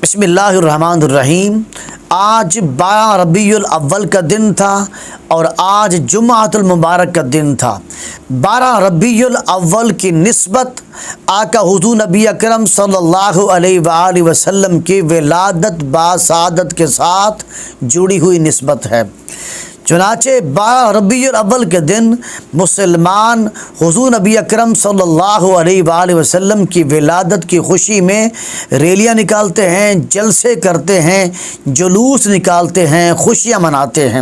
بسم اللہ الرحمن الرحیم۔ آج 12 ربیع الاول کا دن تھا اور آج جمعۃ المبارک کا دن تھا۔ 12 ربیع الاول کی نسبت آقا حضور نبی اکرم صلی اللہ علیہ وآلہ وسلم کی ولادت باسعادت کے ساتھ جڑی ہوئی نسبت ہے۔ چنانچہ 12 ربیع الاول کے دن مسلمان حضور نبی اکرم صلی اللہ علیہ وآلہ وسلم کی ولادت کی خوشی میں ریلیاں نکالتے ہیں، جلسے کرتے ہیں، جلوس نکالتے ہیں، خوشیاں مناتے ہیں۔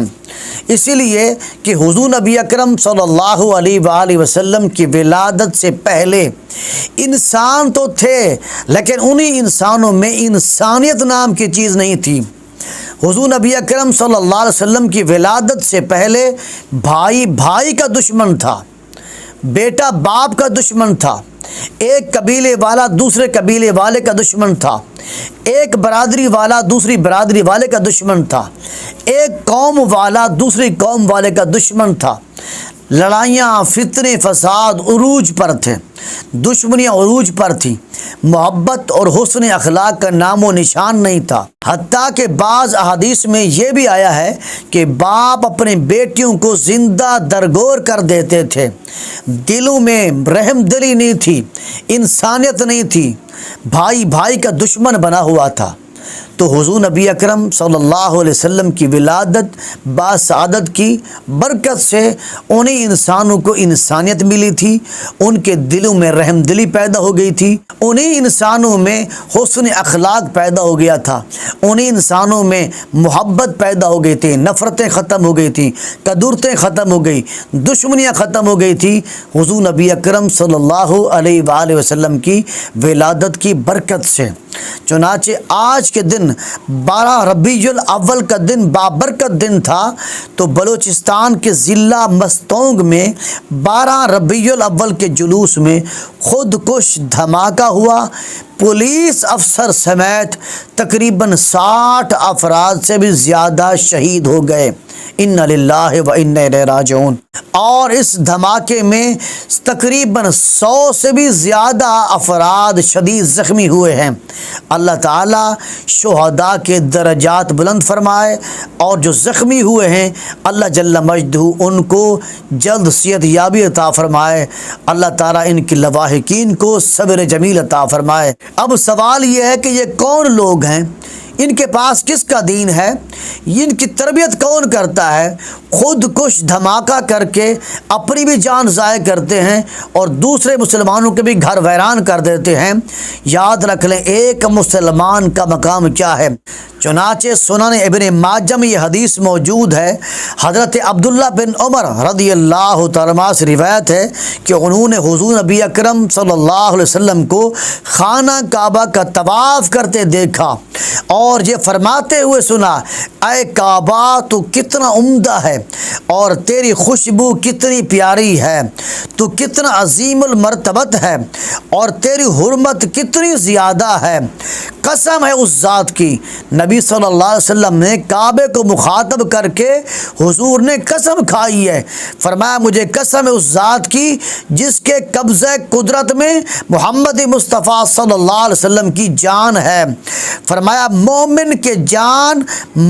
اسی لیے کہ حضور نبی اکرم صلی اللہ علیہ وآلہ وسلم کی ولادت سے پہلے انسان تو تھے، لیکن انہی انسانوں میں انسانیت نام کی چیز نہیں تھی۔ حضور نبی اکرم صلی اللہ علیہ وسلم کی ولادت سے پہلے بھائی بھائی کا دشمن تھا، بیٹا باپ کا دشمن تھا، ایک قبیلے والا دوسرے قبیلے والے کا دشمن تھا، ایک برادری والا دوسری برادری والے کا دشمن تھا، ایک قوم والا دوسری قوم والے کا دشمن تھا۔ لڑائیاں، فتنے، فساد عروج پر تھے، دشمنیاں عروج پر تھیں، محبت اور حسن اخلاق کا نام و نشان نہیں تھا۔ حتیٰ کہ بعض احادیث میں یہ بھی آیا ہے کہ باپ اپنے بیٹیوں کو زندہ درگور کر دیتے تھے۔ دلوں میں رحم دلی نہیں تھی، انسانیت نہیں تھی، بھائی بھائی کا دشمن بنا ہوا تھا۔ تو حضور نبی اکرم صلی اللہ علیہ وسلم کی ولادت باسعادت کی برکت سے انہیں انسانوں کو انسانیت ملی تھی، ان کے دلوں میں رحم دلی پیدا ہو گئی تھی، انہیں انسانوں میں حسن اخلاق پیدا ہو گیا تھا، انہیں انسانوں میں محبت پیدا ہو گئی تھی، نفرتیں ختم ہو گئی تھیں، کدورتیں ختم ہو گئی، دشمنیاں ختم ہو گئی تھی حضور نبی اکرم صلی اللہ علیہ وآلہ وسلم کی ولادت کی برکت سے۔ چنانچہ آج کے دن 12 ربیع الاول کا دن بابرکت دن تھا، تو بلوچستان کے ضلع مستونگ میں 12 ربیع الاول کے جلوس میں خودکش دھماکہ ہوا۔ پولیس افسر سمیت تقریباً 60 افراد سے بھی زیادہ شہید ہو گئے۔ انا للہ و انا الیہ راجعون۔ اور اس دھماکے میں تقریباً 100 سے بھی زیادہ افراد شدید زخمی ہوئے ہیں۔ اللہ تعالیٰ شہداء کے درجات بلند فرمائے، اور جو زخمی ہوئے ہیں اللہ جل مجدہ ان کو جلد صحت یابی عطا فرمائے۔ اللہ تعالیٰ ان کی لواحقین کو صبر جمیل عطا فرمائے۔ اب سوال یہ ہے کہ یہ کون لوگ ہیں، ان کے پاس کس کا دین ہے، ان کی تربیت کون کرتا ہے؟ خود کش دھماکہ کر کے اپنی بھی جان ضائع کرتے ہیں اور دوسرے مسلمانوں کے بھی گھر ویران کر دیتے ہیں۔ یاد رکھ لیں ایک مسلمان کا مقام کیا ہے۔ چنانچہ سنن ابن ماجہ میں یہ حدیث موجود ہے، حضرت عبداللہ بن عمر رضی اللہ تعالیٰ عنہ سے روایت ہے کہ انہوں نے حضور نبی اکرم صلی اللہ علیہ وسلم کو خانہ کعبہ کا طواف کرتے دیکھا اور یہ فرماتے ہوئے سنا، اے کعبہ تو کتنا عمدہ ہے اور تیری خوشبو کتنی پیاری ہے، تو کتنا عظیم المرتبت ہے اور تیری حرمت کتنی زیادہ ہے۔ قسم ہے اس ذات کی، نبی صلی اللہ علیہ وسلم نے کعبے کو مخاطب کر کے حضور نے قسم کھائی ہے، فرمایا مجھے قسم ہے اس ذات کی جس کے قبضہ قدرت میں محمد مصطفیٰ صلی اللہ علیہ وسلم کی جان ہے۔ فرمایا مومن کے جان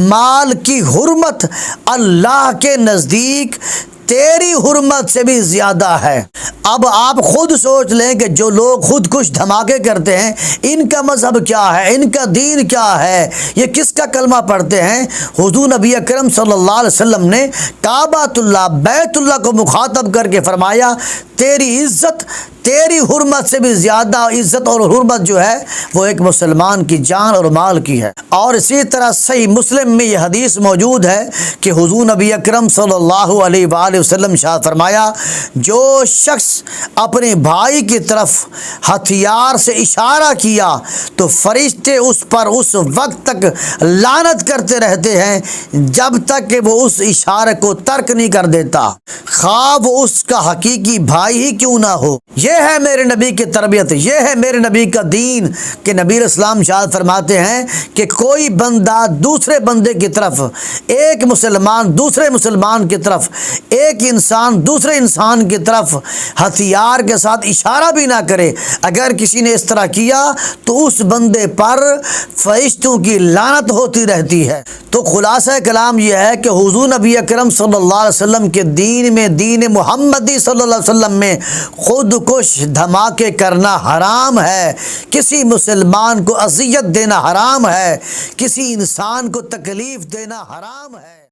مال کی حرمت اللہ کے نزدیک تیری حرمت سے بھی زیادہ ہے۔ اب آپ خود سوچ لیں کہ جو لوگ خود کش دھماکے کرتے ہیں ان کا مذہب کیا ہے، ان کا دین کیا ہے، یہ کس کا کلمہ پڑھتے ہیں؟ حضور نبی اکرم صلی اللہ علیہ وسلم نے کعبۃ اللہ بیت اللہ کو مخاطب کر کے فرمایا تیری عزت تیری حرمت سے بھی زیادہ عزت اور حرمت جو ہے وہ ایک مسلمان کی جان اور مال کی ہے۔ اور اسی طرح صحیح مسلم میں یہ حدیث موجود ہے کہ حضور نبی اکرم صلی اللہ علیہ وآلہ وسلم ارشاد فرمایا جو شخص اپنے بھائی کی طرف ہتھیار سے اشارہ کیا تو فرشتے اس پر اس وقت تک لعنت کرتے رہتے ہیں جب تک کہ وہ اس اشارے کو ترک نہیں کر دیتا، خواہ وہ اس کا حقیقی بھائی بھائی ہی کیوں نہ ہو۔ یہ ہے میرے نبی کی تربیت، یہ ہے میرے نبی کا دین کہ نبی علیہ السلام شاد فرماتے ہیں کہ کوئی بندہ دوسرے بندے کی طرف، ایک مسلمان دوسرے مسلمان کی طرف، ایک انسان دوسرے انسان کی طرف ہتھیار کے ساتھ اشارہ بھی نہ کرے، اگر کسی نے اس طرح کیا تو اس بندے پر فرشتوں کی لعنت ہوتی رہتی ہے۔ تو خلاصہ کلام یہ ہے کہ حضور نبی اکرم صلی اللہ علیہ وسلم کے دین میں، دین محمدی صلی اللہ علیہ وسلم میں خود کش دھماکے کرنا حرام ہے، کسی مسلمان کو اذیت دینا حرام ہے، کسی انسان کو تکلیف دینا حرام ہے۔